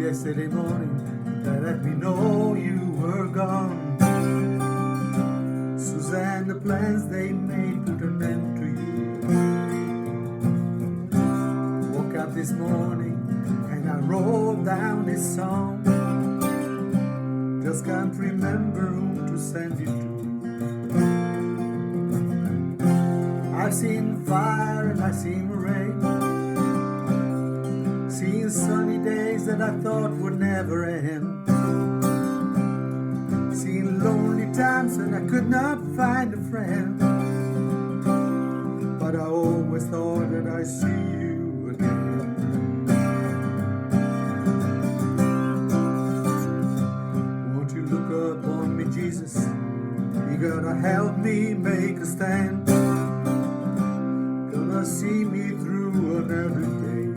yesterday morning that let me know you were gone. Suzanne, the plans they made put an end to you. Woke up this morning and I wrote down this song. Just can't remember whom to send it to. I've seen fire and I've seen rain, seen sunny days that I thought would never end, seen lonely times when I could not find a friend. But I always thought that I'd see you again. Won't you look up on me, Jesus? You gotta help me make a stand. Gonna see me through another day.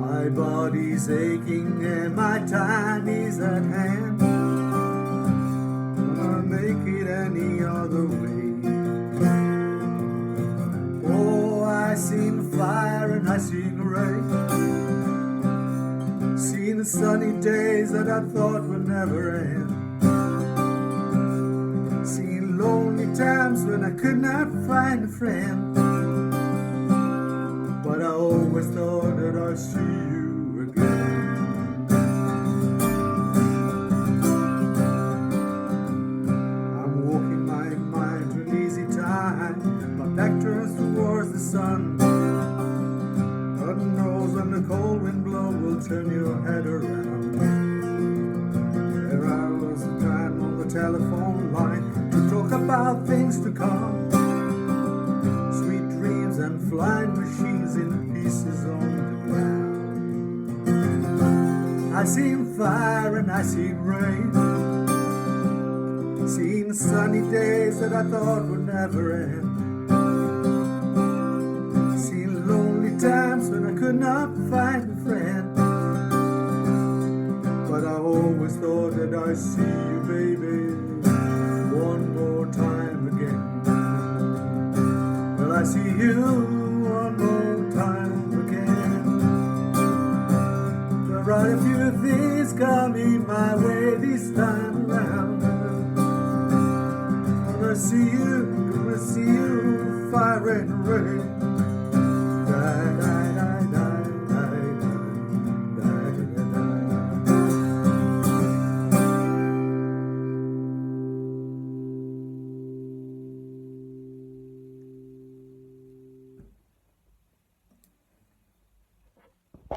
My body's aching and my time is at hand. Gonna make it any other way. Oh, I seen fire and I seen rain, seen the sunny days that I thought would never end, seen lonely times when I could not find a friend. But I always thought that I'd see you again. I'm walking my mind to an easy time. My back turns towards the sun. God knows when the cold wind blows will turn your head around. There I was trying on the telephone line to talk about things to come. Sweet dreams and flying machines in pieces on the ground. I seen fire and I seen rain, seen sunny days that I thought would never end, seen lonely times when I could not find a friend. But I always thought that I'd see you, baby, one more time again. Well, I see you one more time again. There are a few things coming my way this time around. Gonna see you, fire and rain.